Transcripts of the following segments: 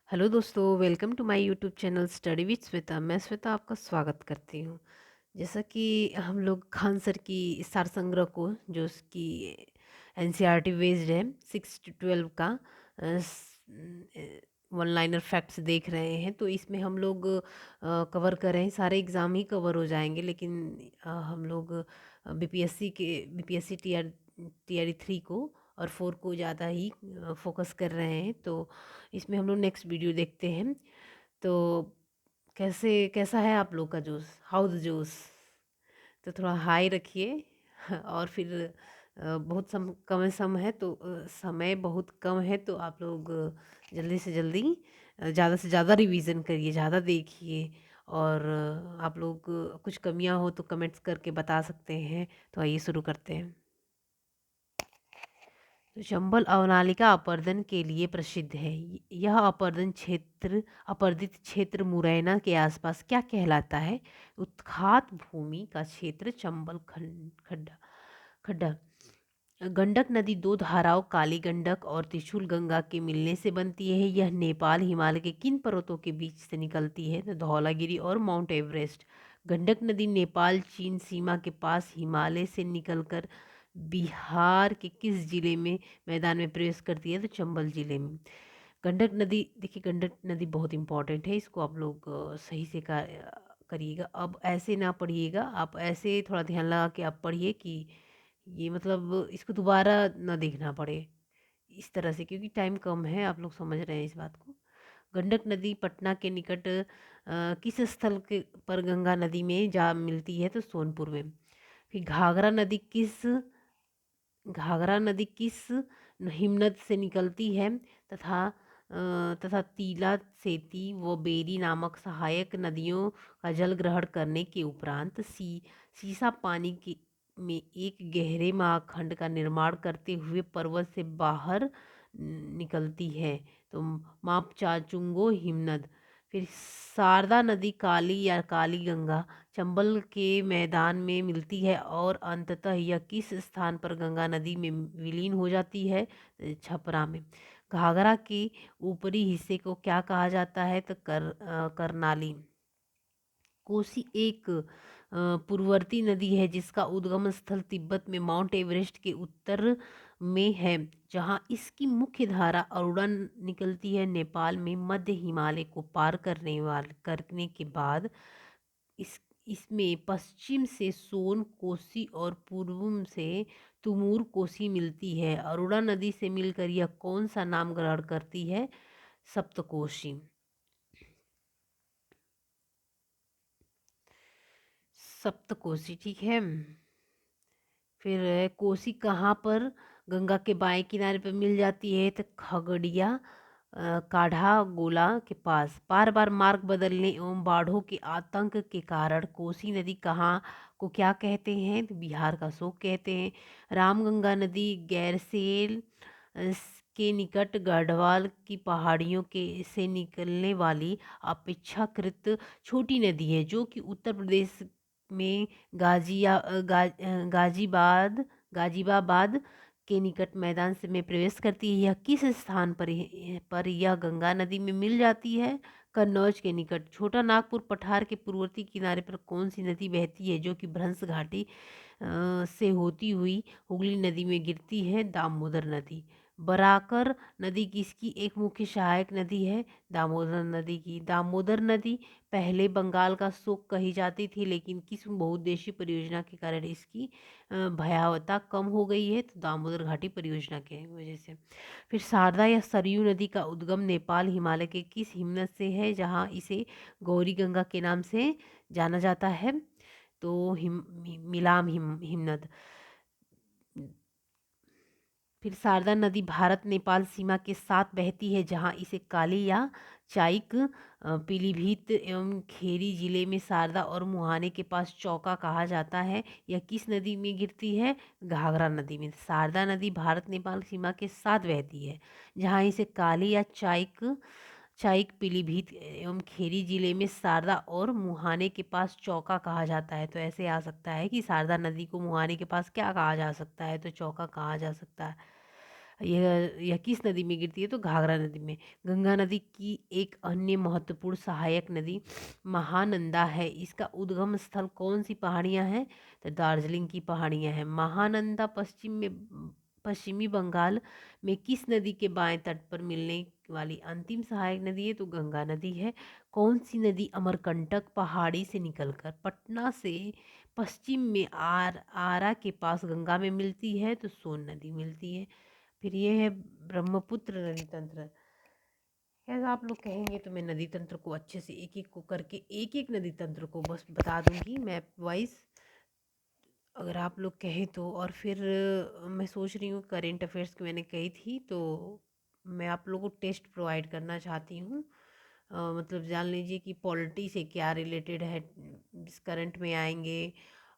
Hello दोस्तों, welcome to my YouTube channel study with Shweta. मैं श्वेता आपका स्वागत करती हूँ। जैसा कि हम लोग खान सर की सार संग्रह को, जो उसकी एनसीईआरटी बेस्ड है 6 to 12 का वन लाइनर फैक्ट्स देख रहे हैं, तो इसमें हम लोग कवर कर रहे हैं। सारे एग्ज़ाम ही कवर हो जाएंगे, लेकिन हम लोग बीपीएससी टीआर 3 को और 4 को ज़्यादा ही फोकस कर रहे हैं। तो इसमें हम लोग नेक्स्ट वीडियो देखते हैं। तो कैसा है आप लोग का जोश, हाउ द जोश? तो थोड़ा हाई रखिए और फिर बहुत कम समय है, तो समय बहुत कम है, तो आप लोग जल्दी से जल्दी ज़्यादा से ज़्यादा रिवीजन करिए, ज़्यादा देखिए। और आप लोग कुछ कमियां हो तो कमेंट्स करके बता सकते हैं। तो आइए शुरू करते हैं। तो चंबल अवनालिका अपरदन के लिए प्रसिद्ध है। यह अपरदित क्षेत्र मुरैना के आसपास क्या कहलाता है? उत्खात भूमि का क्षेत्र चंबल खड्डा खड्डा। गंडक नदी दो धाराओं काली गंडक और त्रिशूल गंगा के मिलने से बनती है। यह नेपाल हिमालय के किन पर्वतों के बीच से निकलती है? तो धौलागिरी और माउंट एवरेस्ट। गंडक नदी नेपाल चीन सीमा के पास हिमालय से निकलकर बिहार के किस जिले में मैदान में प्रवेश करती है? तो चंबल जिले में। गंडक नदी, देखिए गंडक नदी बहुत इंपॉर्टेंट है, इसको आप लोग सही से करिएगा। अब ऐसे ना पढ़िएगा, आप ऐसे थोड़ा ध्यान लगा के आप पढ़िए कि ये मतलब इसको दोबारा ना देखना पड़े इस तरह से, क्योंकि टाइम कम है। आप लोग समझ रहे हैं इस बात को। गंडक नदी पटना के निकट किस स्थल के पर गंगा नदी में जा मिलती है? तो सोनपुर में। फिर घाघरा नदी किस हिमनद से निकलती है? तथा तथा तीला, सेती व बेरी नामक सहायक नदियों का जल ग्रहण करने के उपरांत सीसा पानी की में एक गहरे महाखंड का निर्माण करते हुए पर्वत से बाहर निकलती है। तो मापचाचुंगो हिमनद। फिर शारदा नदी काली या काली गंगा चंबल के मैदान में मिलती है और अंततः यह किस स्थान पर गंगा नदी में विलीन हो जाती है? छपरा में। घाघरा के ऊपरी हिस्से को क्या कहा जाता है? तो करनाली। कोसी एक पूर्ववर्ती नदी है जिसका उद्गम स्थल तिब्बत में माउंट एवरेस्ट के उत्तर में है, जहां इसकी मुख्य धारा अरुणा निकलती है। नेपाल में मध्य हिमालय को पार करने के बाद इस इसमें पश्चिम से सोन कोसी और पूर्व से तुमूर कोसी मिलती है। अरुणा नदी से मिलकर यह कौन सा नाम ग्रहण करती है? सप्तकोशी। सप्तकोशी, ठीक है। फिर कोसी कहाँ पर गंगा के बाएं किनारे पर मिल जाती है? तो खगड़िया काढ़ा गोला के पास। बार बार मार्ग बदलने एवं बाढ़ों के आतंक के कारण कोसी नदी कहाँ को क्या कहते हैं? तो बिहार का शोक कहते हैं। रामगंगा नदी गैरसेल के निकट गढ़वाल की पहाड़ियों के से निकलने वाली अपेक्षाकृत छोटी नदी है, जो कि उत्तर प्रदेश में गाजीबाबाद के निकट मैदान से में प्रवेश करती है। यह किस स्थान पर यह गंगा नदी में मिल जाती है? कन्नौज के निकट। छोटा नागपुर पठार के पूर्ववर्ती किनारे पर कौन सी नदी बहती है, जो कि भ्रंश घाटी से होती हुई हुगली नदी में गिरती है? दामोदर नदी। बराकर नदी किसकी एक मुख्य सहायक नदी है? दामोदर नदी की। दामोदर नदी पहले बंगाल का शोक कही जाती थी, लेकिन किस बहुउद्देशीय परियोजना के कारण इसकी भयावहता कम हो गई है? तो दामोदर घाटी परियोजना के वजह से। फिर शारदा या सरयू नदी का उद्गम नेपाल हिमालय के किस हिमनद से है, जहाँ इसे गौरी गंगा के नाम से जाना जाता है? तो मिलाम हिमनद। फिर शारदा नदी भारत नेपाल सीमा के साथ बहती है, जहां इसे काली या चाइक पीलीभीत एवं खेरी जिले में शारदा और मुहाने के पास चौका कहा जाता है। यह किस नदी में गिरती है? घाघरा नदी में। शारदा नदी भारत नेपाल सीमा के साथ बहती है, जहां इसे काली या चाइक चाइक पीलीभीत एवं खेरी जिले में शारदा और मुहाने के पास चौका कहा जाता है। तो ऐसे आ सकता है कि शारदा नदी को मुहाने के पास क्या कहा जा सकता है? तो चौका कहा जा सकता है। यह किस नदी में गिरती है? तो घाघरा नदी में। गंगा नदी की एक अन्य महत्वपूर्ण सहायक नदी महानंदा है। इसका उद्गम स्थल कौन सी पहाड़ियाँ हैं? तो दार्जिलिंग की पहाड़ियाँ हैं। महानंदा पश्चिमी बंगाल में किस नदी के बाएं तट पर मिलने वाली अंतिम सहायक नदी है? तो गंगा नदी है। कौन सी नदी अमरकंटक पहाड़ी से निकलकर पटना से पश्चिम में आरा के पास गंगा में मिलती है? तो सोन नदी मिलती है। फिर ये है ब्रह्मपुत्र नदी तंत्र। यार आप लोग कहेंगे तो मैं नदी तंत्र को अच्छे से एक एक को करके एक एक नदी तंत्र को बस बता दूंगी मैप वाइज, अगर आप लोग कहें तो। और फिर मैं सोच रही हूँ करेंट अफेयर्स की मैंने कही थी, तो मैं आप लोगों को टेस्ट प्रोवाइड करना चाहती हूँ। मतलब जान लीजिए कि पॉलिटी से क्या रिलेटेड है, जिस करंट में आएंगे।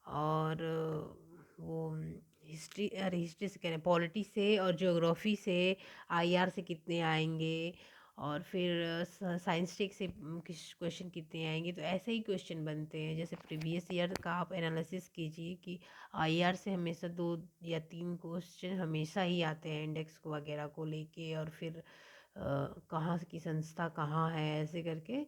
और वो हिस्ट्री, अरे हिस्ट्री से कह रहे हैं, पॉलिटी से और ज्योग्राफी से, आईआर से कितने आएंगे, और फिर साइंस टेक से किस क्वेश्चन कितने आएंगे। तो ऐसे ही क्वेश्चन बनते हैं। जैसे प्रीवियस ईयर का आप एनालिसिस कीजिए कि आईआर से हमेशा 2 या 3 क्वेश्चन हमेशा ही आते हैं इंडेक्स को वगैरह को लेके, और फिर कहाँ की संस्था कहाँ है ऐसे करके।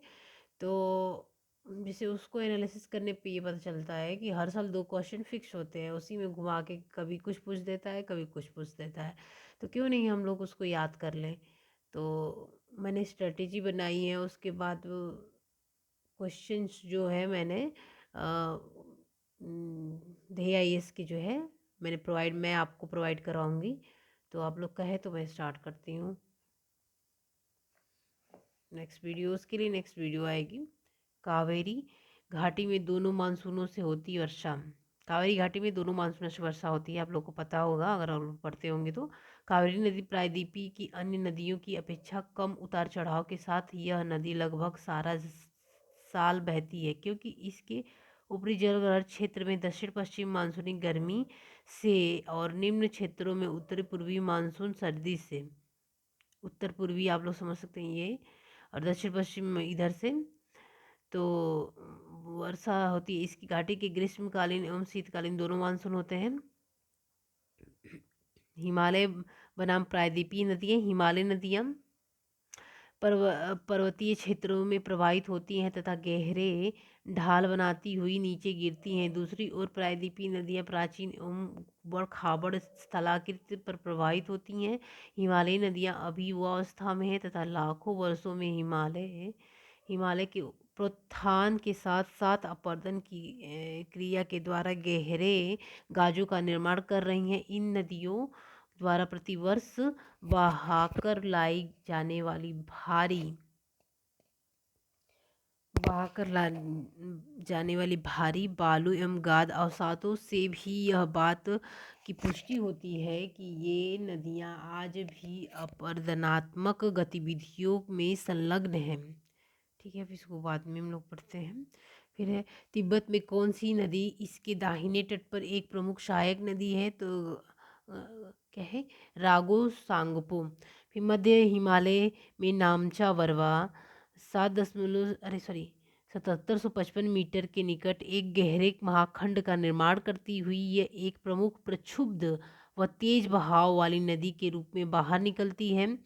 तो जैसे उसको एनालिसिस करने पे ये पता चलता है कि हर साल 2 क्वेश्चन फिक्स होते हैं, उसी में घुमा के कभी कुछ पूछ देता है, कभी कुछ पूछ देता है। तो क्यों नहीं हम लोग उसको याद कर लें। तो मैंने स्ट्रेटेजी बनाई है, उसके बाद क्वेश्चंस जो है मैंने DIS की जो है मैं आपको प्रोवाइड कराऊंगी। तो आप लोग कहे तो मैं स्टार्ट करती हूँ। नेक्स्ट वीडियो, उसके लिए नेक्स्ट वीडियो आएगी। कावेरी घाटी में दोनों मानसूनों से होती वर्षा। कावेरी घाटी में दोनों मानसूनों से वर्षा होती है, आप लोग को पता होगा अगर आप लोग पढ़ते होंगे तो। कावेरी नदी प्रायद्वीपीय की अन्य नदियों की अपेक्षा कम उतार चढ़ाव के साथ यह नदी लगभग सारा साल बहती है, क्योंकि इसके ऊपरी जलग्रहण क्षेत्र में दक्षिण पश्चिम मानसूनी गर्मी से और निम्न क्षेत्रों में उत्तरी पूर्वी मानसून सर्दी से। उत्तर पूर्वी आप लोग समझ सकते हैं ये, और दक्षिण पश्चिम इधर से। तो वर्षा होती है। इसकी घाटी के ग्रीष्मकालीन एवं शीतकालीन दोनों मानसून होते हैं। हिमालय बनाम प्रायद्वीपीय नदियाँ, हिमालय नदियाँ पर्वतीय क्षेत्रों में प्रवाहित होती हैं तथा गहरे ढाल बनाती हुई नीचे गिरती हैं। दूसरी ओर प्रायद्वीपीय नदियाँ प्राचीन एवं बड़ खाबड़ स्थलाकृति पर प्रवाहित होती हैं। हिमालयी नदियाँ अभी युवावस्था में हैं तथा लाखों वर्षों में हिमालय के प्रोत्थान के साथ साथ अपरदन की क्रिया के द्वारा गहरे गाजों का निर्माण कर रही हैं। इन नदियों द्वारा प्रतिवर्ष बहाकर लाई जाने वाली भारी बालू एवं गाद अवसादों से भी यह बात की पुष्टि होती है कि ये नदियाँ आज भी अपरदनात्मक गतिविधियों में संलग्न हैं। ठीक है, फिर इसको बाद में हम लोग पढ़ते हैं। फिर है तिब्बत में कौन सी नदी इसके दाहिने तट पर एक प्रमुख सहायक नदी है? तो क्या है? रागो सांगपो। फिर मध्य हिमालय में नामचा वरवा 7755 मीटर के निकट एक गहरे महाखंड का निर्माण करती हुई यह एक प्रमुख प्रक्षुब्ध व तेज बहाव वाली नदी के रूप में बाहर निकलती है।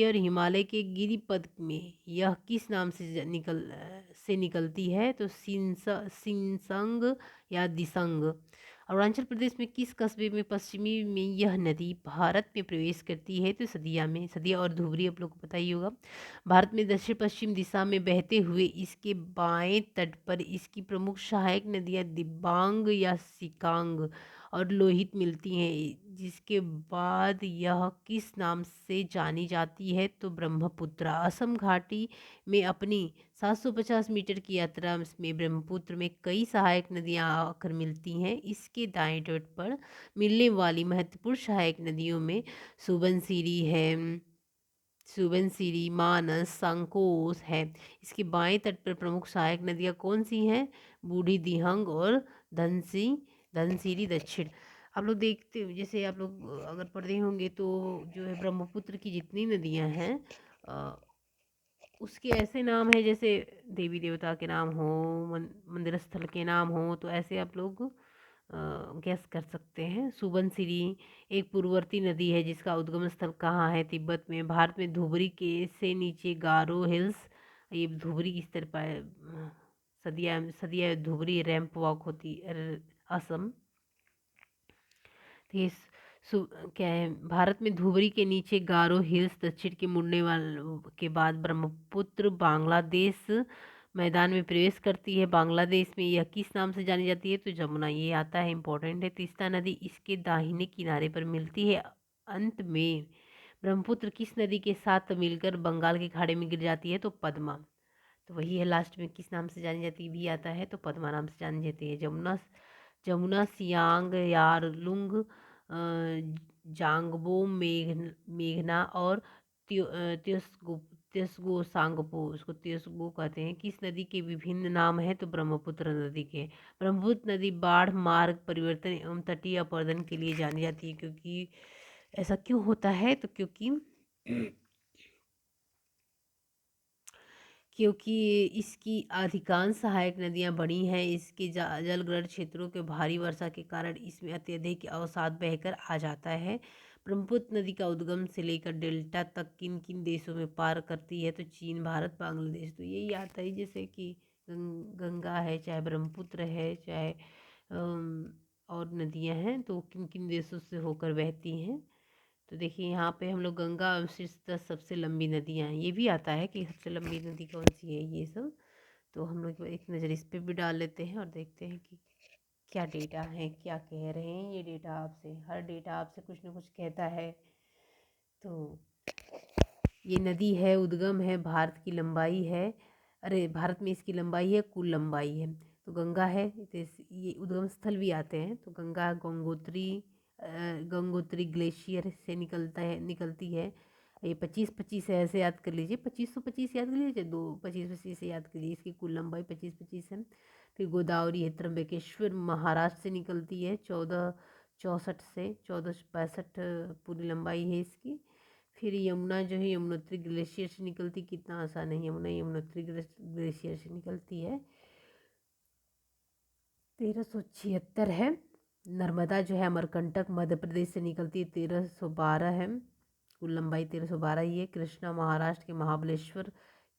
और हिमालय के गिरिपद में यह किस नाम से निकलती है? तो सिंसंग या दिसंग। अरुणाचल प्रदेश में किस कस्बे में पश्चिमी में यह नदी भारत में प्रवेश करती है? तो सदिया और धुबरी आप लोग को पता ही होगा। भारत में दक्षिण पश्चिम दिशा में बहते हुए इसके बाएं तट पर इसकी प्रमुख सहायक नदियां दिबांग या सिकांग और लोहित मिलती हैं। जिसके बाद यह किस नाम से जानी जाती है? तो ब्रह्मपुत्रा। असम घाटी में अपनी 750 मीटर की यात्रा में ब्रह्मपुत्र में कई सहायक नदियां आकर मिलती हैं। इसके दाएं तट पर मिलने वाली महत्वपूर्ण सहायक नदियों में सुबनसिरी, मानस, संकोस है। इसके बाएं तट पर प्रमुख सहायक नदियां कौन सी हैं? बूढ़ी दिहंग और धनसिरी दक्षिण। आप लोग देखते जैसे आप लोग अगर पढ़े होंगे तो जो है ब्रह्मपुत्र की जितनी नदियां हैं उसके ऐसे नाम है जैसे देवी देवता के नाम हो, मंदिर स्थल के नाम हो। तो ऐसे आप लोग गैस कर सकते हैं। सुबनसिरी एक पूर्ववर्ती नदी है जिसका उद्गम स्थल कहाँ है? तिब्बत में। भारत में धुबरी के से नीचे गारो हिल्स, ये धुबरी किस तरह पाए? सदिया सदिया धुबरी रैंप वॉक होती असम। तो ये क्या है? भारत में धुबरी के नीचे गारो हिल्स, दक्षिण के मुड़ने वाले के बाद ब्रह्मपुत्र बांग्लादेश मैदान में प्रवेश करती है। बांग्लादेश में यह किस नाम से जानी जाती है? तो जमुना, ये आता है, इंपॉर्टेंट है। तीस्ता नदी इसके दाहिने किनारे पर मिलती है। अंत में ब्रह्मपुत्र किस नदी के साथ मिलकर बंगाल के खाड़ी में गिर जाती है? तो पद्मा। तो वही है, लास्ट में किस नाम से जानी जाती है भी आता है, तो पद्मा नाम से जानी जाती है। जमुना, जमुना सियांग, यारलुंग, जांगबो, मेघना और त्योस्गो, त्योस्गो सांगपो, उसको त्योस्गो कहते हैं, किस नदी के विभिन्न नाम हैं? तो ब्रह्मपुत्र नदी के। ब्रह्मपुत्र नदी बाढ़, मार्ग परिवर्तन एवं तटीय अपरदन के लिए जानी जाती है। क्योंकि ऐसा क्यों होता है? तो क्योंकि इसकी अधिकांश सहायक नदियां बड़ी हैं। इसके जलग्रहण क्षेत्रों के भारी वर्षा के कारण इसमें अत्यधिक अवसाद बहकर आ जाता है। ब्रह्मपुत्र नदी का उद्गम से लेकर डेल्टा तक किन किन देशों में पार करती है? तो चीन, भारत, बांग्लादेश। तो यही आता है, जैसे कि गंगा है, चाहे ब्रह्मपुत्र है, चाहे और नदियां हैं, तो किन किन देशों से होकर बहती हैं। तो देखिए यहाँ पे हम लोग गंगा अवशिष्ट 10 सबसे लंबी नदियाँ हैं, ये भी आता है कि सबसे लंबी नदी कौन सी है, ये सब। तो हम लोग एक नज़र इस पे भी डाल लेते हैं और देखते हैं कि क्या डेटा है, क्या कह रहे हैं ये डेटा आपसे। हर डेटा आपसे कुछ ना कुछ कहता है। तो ये नदी है, उद्गम है, भारत की लंबाई है, अरे भारत में इसकी लंबाई है, कुल लंबाई है। तो गंगा है, तो ये उद्गम स्थल भी आते हैं। तो गंगा गंगोत्री, गंगोत्री ग्लेशियर से निकलती है। ये 25-25 है, ऐसे याद कर लीजिए, 2525 याद कर लीजिए, 2 25-25 से याद कर लीजिए। इसकी कुल लंबाई 25-25 है। फिर गोदावरी है, त्र्यंबकेश्वर महाराष्ट्र से निकलती है, 1464 से 1465 पूरी लंबाई है इसकी। फिर यमुना जो है, यमुनोत्री ग्लेशियर से निकलती, कितना आसान है, यमुना यमुनोत्री ग्लेशियर से निकलती है, 1376 है। नर्मदा जो है अमरकंटक मध्य प्रदेश से निकलती है, 1312 है, कुल लंबाई 1312 ही है। कृष्णा महाराष्ट्र के महाबलेश्वर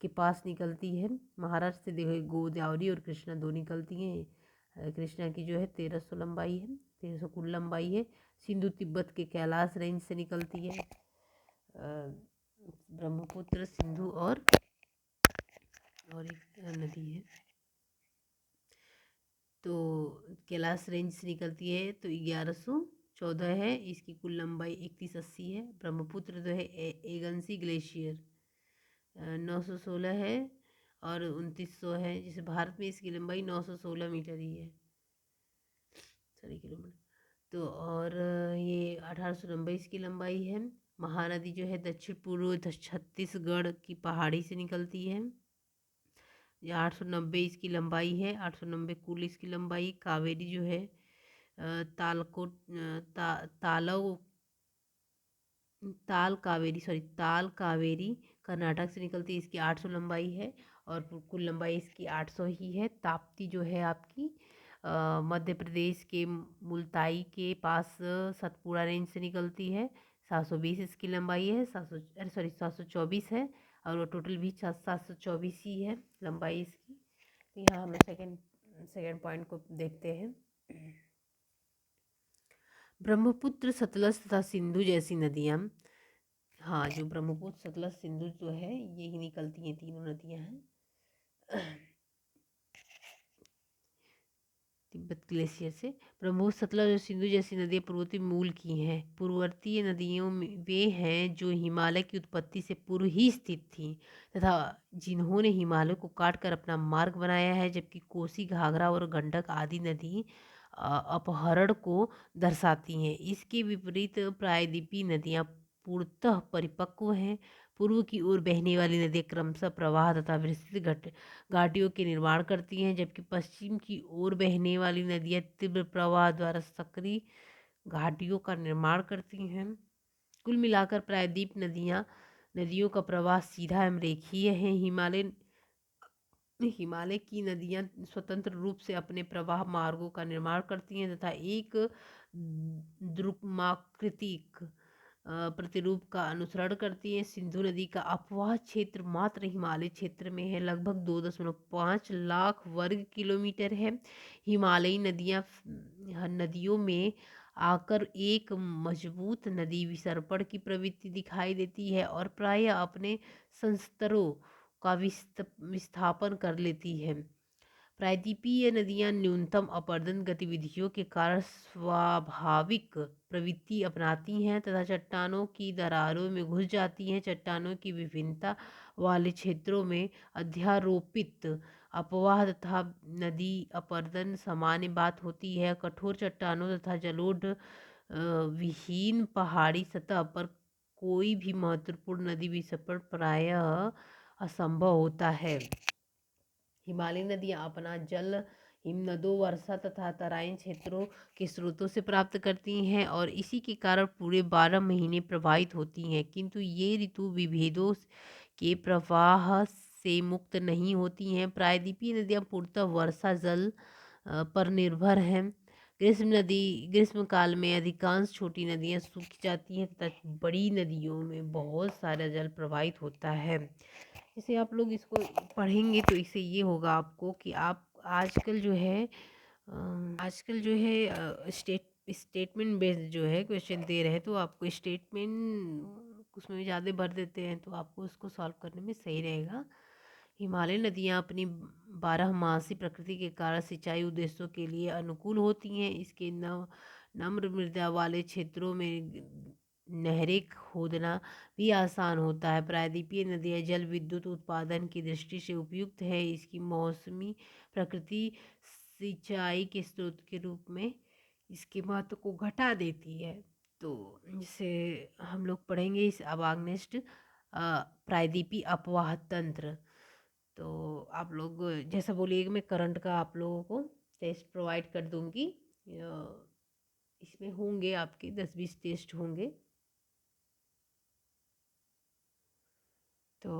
के पास निकलती है। महाराष्ट्र से देखो गोदावरी और कृष्णा दो निकलती हैं। कृष्णा की जो है 1300 लंबाई है, 1300 कुल लंबाई है। सिंधु तिब्बत के कैलाश रेंज से निकलती है। ब्रह्मपुत्र, सिंधु और एक नदी है, तो कैलाश रेंज से निकलती है, तो 1114 है। इसकी कुल लंबाई 3180 है। ब्रह्मपुत्र जो है एगंसी ग्लेशियर 916 है और 2900 है। जैसे भारत में इसकी लंबाई 916 मीटर ही है, सॉरी किलोमीटर। तो और ये 1890 इसकी लंबाई है। महानदी जो है दक्षिण पूर्व छत्तीसगढ़ की पहाड़ी से निकलती है। ये 890 इसकी लंबाई है, 890 कुल इसकी लंबाई। कावेरी जो है तालकोट तालव ताल कावेरी, सॉरी ताल कावेरी कर्नाटक से निकलती है, इसकी 800 लंबाई है और कुल लंबाई इसकी 800 ही है। ताप्ती जो है आपकी मध्य प्रदेश के मुल्ताई के पास सतपुड़ा रेंज से निकलती है, 720 इसकी लंबाई है, 700 अरे सॉरी 724 है, और वो टोटल भी 724 ही है लंबाई इसकी। तो यहाँ हम सेकेंड पॉइंट को देखते हैं। ब्रह्मपुत्र, सतलज तथा सिंधु जैसी नदियाँ, हाँ जो ब्रह्मपुत्र, सतलज, सिंधु जो है यही निकलती हैं, तीनों नदियाँ हैं तिब्बत ग्लेशियर से। ब्रह्मपुत्र, सतलज और सिंधु जैसी नदियाँ पूर्ववर्ती मूल की हैं। पूर्ववर्तीय नदियों में वे हैं जो हिमालय की उत्पत्ति से पूर्व ही स्थित थीं तथा जिन्होंने हिमालय को काट कर अपना मार्ग बनाया है, जबकि कोसी, घाघरा और गंडक आदि नदी अपहरण को दर्शाती हैं। इसके विपरीत प्रायद्वीपीय नदियाँ पूर्णतः परिपक्व हैं। पूर्व की ओर बहने वाली नदियाँ क्रमशः प्रवाह तथा विस्तृत घाटियों के निर्माण करती हैं, जबकि पश्चिम की ओर बहने वाली नदियाँ तीव्र प्रवाह द्वारा सक्रिय घाटियों का निर्माण करती हैं। कुल मिलाकर प्रायद्वीप नदियों का प्रवाह सीधा एवं रेखीय है। हिमालय हिमालय की नदियाँ स्वतंत्र रूप से अपने प्रवाह मार्गों का निर्माण करती हैं तथा एक द्रुमाकृतिक प्रतिरूप का अनुसरण करती हैं। सिंधु नदी का अपवाह क्षेत्र मात्र हिमालय क्षेत्र में है, लगभग 2.5 लाख वर्ग किलोमीटर है। हिमालयी नदियों में आकर एक मजबूत नदी विसर्पण की प्रवृत्ति दिखाई देती है और प्रायः अपने संस्तरों का विस्थापन कर लेती है। प्रायद्वीपीय नदियां न्यूनतम अपरदन गतिविधियों के कारण स्वाभाविक प्रवृत्ति अपनाती हैं तथा चट्टानों की दरारों में घुस जाती हैं। चट्टानों की विभिन्नता वाले क्षेत्रों में अध्यारोपित अपवाह तथा नदी अपरदन सामान्य बात होती है। कठोर चट्टानों तथा जलोढ़ विहीन पहाड़ी सतह पर कोई भी महत्वपूर्ण नदी विसर्पण प्रायः असंभव होता है। हिमालयी नदियाँ अपना जल हिमनदों, वर्षा तथा तराइन क्षेत्रों के स्रोतों से प्राप्त करती हैं और इसी के कारण पूरे 12 महीने प्रवाहित होती हैं, किंतु ये ऋतु विभेदों के प्रवाह से मुक्त नहीं होती हैं। प्रायद्वीपीय नदियाँ पूर्णतः वर्षा जल पर निर्भर हैं। ग्रीष्म काल में अधिकांश छोटी नदियाँ सूख जाती हैं तथा बड़ी नदियों में बहुत सारा जल प्रवाहित होता है। जैसे आप लोग इसको पढ़ेंगे तो इससे ये होगा आपको कि आप आजकल जो है स्टेटमेंट बेस्ड जो है क्वेश्चन दे रहे हैं, तो आपको स्टेटमेंट उसमें ज़्यादा भर देते हैं, तो आपको उसको सॉल्व करने में सही रहेगा। हिमालय नदियाँ अपनी 12 मासी प्रकृति के कारण सिंचाई उद्देश्यों के लिए अनुकूल होती हैं। इसके नम्र मृदा वाले क्षेत्रों में नहरें खोदना भी आसान होता है। प्रायद्वीपीय नदियाँ जल विद्युत उत्पादन की दृष्टि से उपयुक्त है। इसकी मौसमी प्रकृति सिंचाई के स्रोत के रूप में इसके महत्व को घटा देती है। तो जिसे हम लोग पढ़ेंगे इस अब नेक्स्ट प्रायद्वीपीय अपवाह तंत्र। तो आप लोग जैसा बोलिएगा, मैं करंट का आप लोगों को टेस्ट प्रोवाइड कर दूंगी। इसमें होंगे आपके 10-20 टेस्ट होंगे। तो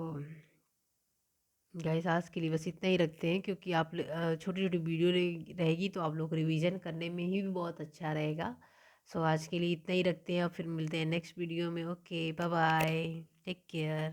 गाइस आज के लिए बस इतना ही रखते हैं, क्योंकि आप छोटी छोटी वीडियो रहेगी तो आप लोग रिवीजन करने में ही भी बहुत अच्छा रहेगा। सो आज के लिए इतना ही रखते हैं और फिर मिलते हैं नेक्स्ट वीडियो में। Okay, bye bye, take care.